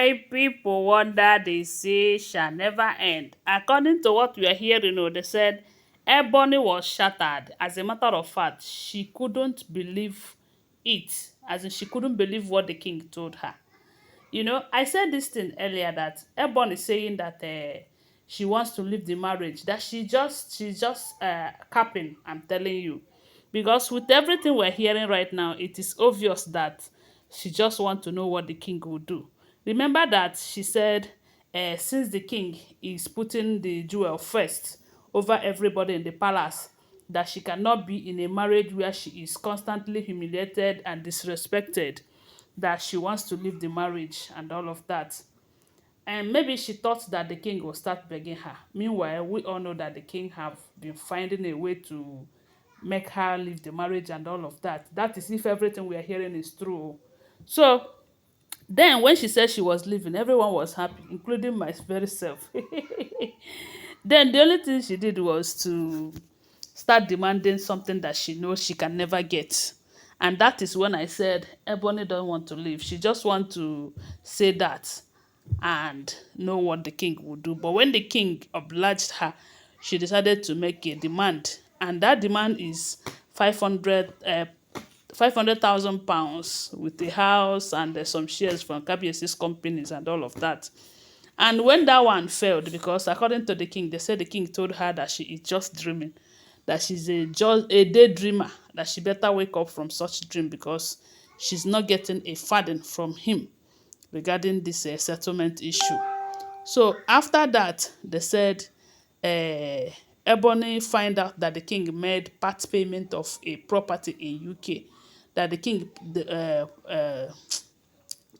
My people wonder they say shall never end. According to what we are hearing, they said Ebony was shattered. As a matter of fact, she couldn't believe it. As in, she couldn't believe what the king told her. I said this thing earlier that Ebony is saying that she wants to leave the marriage, that she's just capping, I'm telling you. Because with everything we're hearing right now, it is obvious that she just wants to know what the king will do. Remember that she said, since the king is putting the jewel first over everybody in the palace, that she cannot be in a marriage where she is constantly humiliated and disrespected, that she wants to leave the marriage and all of that. And maybe she thought that the king will start begging her. Meanwhile, we all know that the king have been finding a way to make her leave the marriage and all of that. That is if everything we are hearing is true. So then when she said she was leaving, everyone was happy, including my very self. Then the only thing she did was to start demanding something that she knows she can never get. And that is when I said Ebony don't want to leave. She just want to say that and know what the king would do. But when the king obliged her, she decided to make a demand. And that demand is 500,000 pounds with the house and some shares from KBS's companies and all of that. And when that one failed, because according to the king, they said the king told her that she is just dreaming, that she's just a daydreamer, that she better wake up from such dream because she's not getting a farthing from him regarding this settlement issue. So after that, they said uh, Ebony find out that the king made part payment of a property in UK, that the king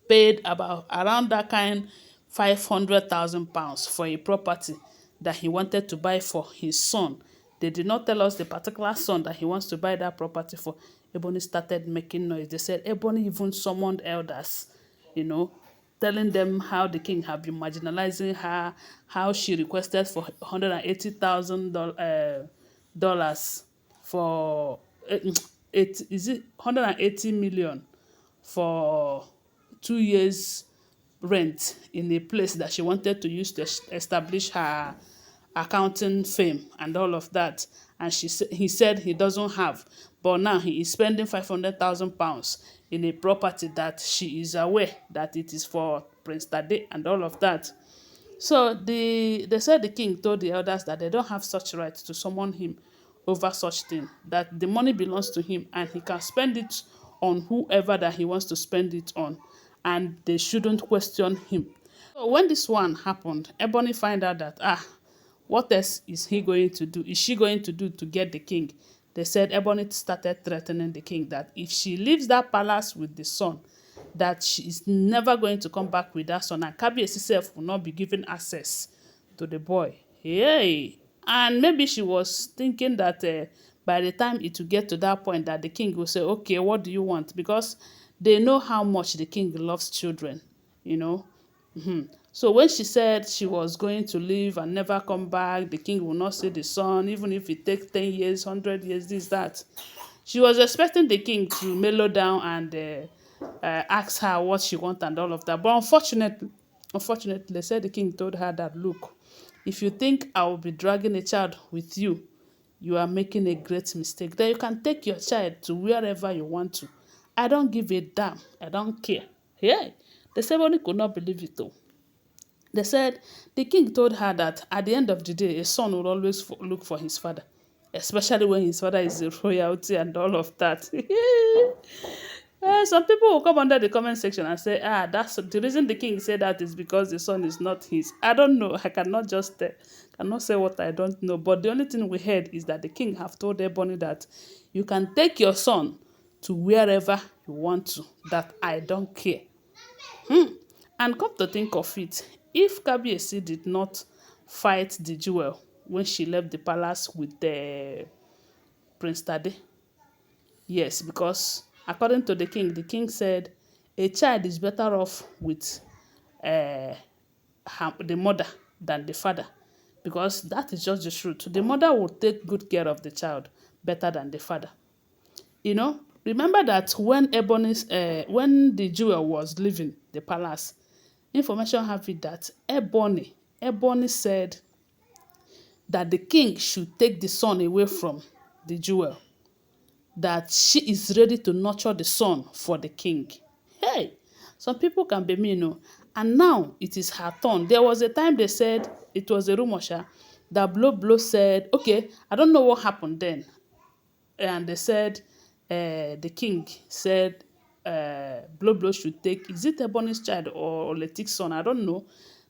paid about around that kind 500,000 pounds for a property that he wanted to buy for his son. They did not tell us the particular son that he wants to buy that property for. Ebony started making noise. They said Ebony even summoned elders, you know, telling them how the king had been marginalizing her, how she requested for $180,000 for is it 180 million for 2 years rent in a place that she wanted to use to establish her accounting fame and all of that. And he said he doesn't have, but now he is spending 500,000 pounds in a property that she is aware that it is for Prince Tade and all of that. So they said the king told the elders that they don't have such right to summon him over such thing, that the money belongs to him and he can spend it on whoever that he wants to spend it on, and they shouldn't question him. So when this one happened, Ebony find out that what else is he going to do? Is she going to do to get the king? They said Ebony started threatening the king that if she leaves that palace with the son, that she is never going to come back with that son, and Kabiyesi herself will not be given access to the boy. Hey, and maybe she was thinking that by the time it will get to that point, that the king will say, "Okay, what do you want?" Because they know how much the king loves children, you know. So when she said she was going to leave and never come back, the king will not see the son, even if it takes 10 years, 100 years, this, that. She was expecting the king to mellow down and ask her what she wants and all of that. But unfortunately, they said the king told her that, look, if you think I will be dragging a child with you, you are making a great mistake. Then you can take your child to wherever you want to. I don't give a damn. I don't care. Yeah. The ceremony could not believe it though. They said the king told her that at the end of the day, a son will always look for his father, especially when his father is a royalty and all of that. Some people will come under the comment section and say, that's the reason the king said that is because the son is not his. I don't know. I cannot just cannot say what I don't know. But the only thing we heard is that the king have told Ebony that you can take your son to wherever you want to, that I don't care. And come to think of it, if Kabiyesi did not fight the jewel when she left the palace with the Prince Tade, yes, because according to the king said a child is better off with the mother than the father, because that is just the truth. The mother will take good care of the child better than the father. Remember that when when the jewel was leaving the palace, information have it that Ebony said that the king should take the son away from the jewel, that she is ready to nurture the son for the king. Hey, some people can be mean, oh. And now it is her turn. There was a time they said, it was a rumor, sha, that Blow said, okay, I don't know what happened then. And they said, the king said, Blow should take, is it Ebony's child or Letik's son? I don't know.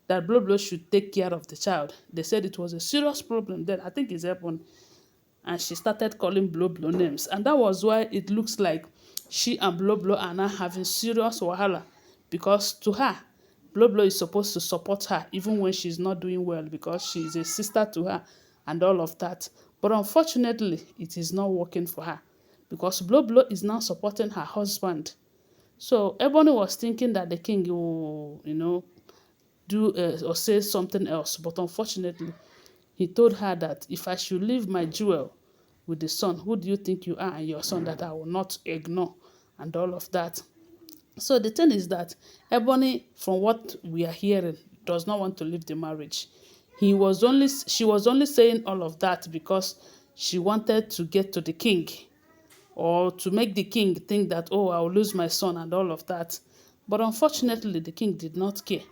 That Blow should take care of the child. They said it was a serious problem then. I think it's Ebony. And she started calling Blow names. And that was why it looks like she and Blow are now having serious wahala. Because to her, Blow is supposed to support her even when she's not doing well because she's a sister to her and all of that. But unfortunately, it is not working for her because Blow is now supporting her husband. So Ebony was thinking that the king will, do or say something else. But unfortunately, he told her that if I should leave my jewel with the son, who do you think you are and your son that I will not ignore and all of that. So the thing is that Ebony, from what we are hearing, does not want to leave the marriage. She was only saying all of that because she wanted to get to the king or to make the king think that, oh, I'll lose my son and all of that. But unfortunately, the king did not care.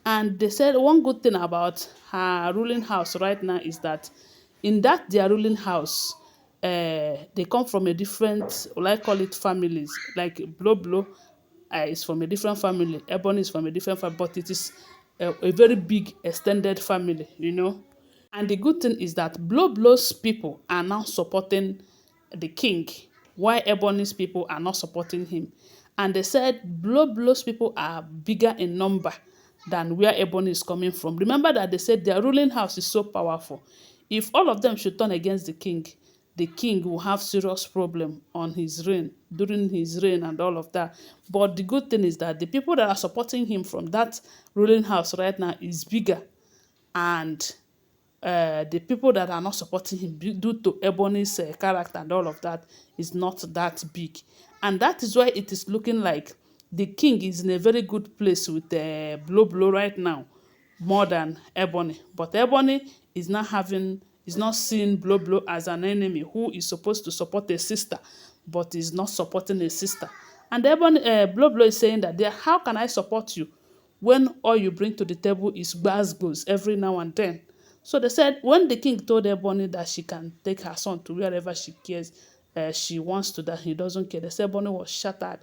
And they said one good thing about her ruling house right now is that in that their ruling house, they come from a different, like call it families, like Blow is from a different family, Ebony is from a different family, but it is a very big extended family. And the good thing is that Blow's people are now supporting the king, while Ebony's people are not supporting him. And they said Blow's people are bigger in number than where Ebony is coming from. Remember that they said their ruling house is so powerful. If all of them should turn against the king will have serious problem on his reign, during his reign and all of that. But the good thing is that the people that are supporting him from that ruling house right now is bigger, and the people that are not supporting him due to Ebony's character and all of that is not that big. And that is why it is looking like the king is in a very good place with Blow right now, more than Ebony. But Ebony is not seeing Blow as an enemy who is supposed to support a sister, but is not supporting a sister. And Ebony, Blow is saying that, how can I support you when all you bring to the table is gbas every now and then? So they said when the king told Ebony that she can take her son to wherever she cares, she wants to, that he doesn't care. They said Ebony was shattered.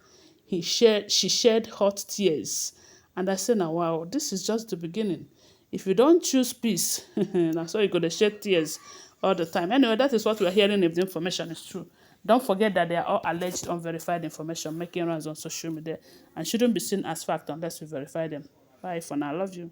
She shed hot tears. And I said, now, wow, this is just the beginning. If you don't choose peace, that's why you're going to shed tears all the time. Anyway, that is what we're hearing if the information is true. Don't forget that they are all alleged unverified information making rounds on social media and shouldn't be seen as fact unless we verify them. Bye for now. I love you.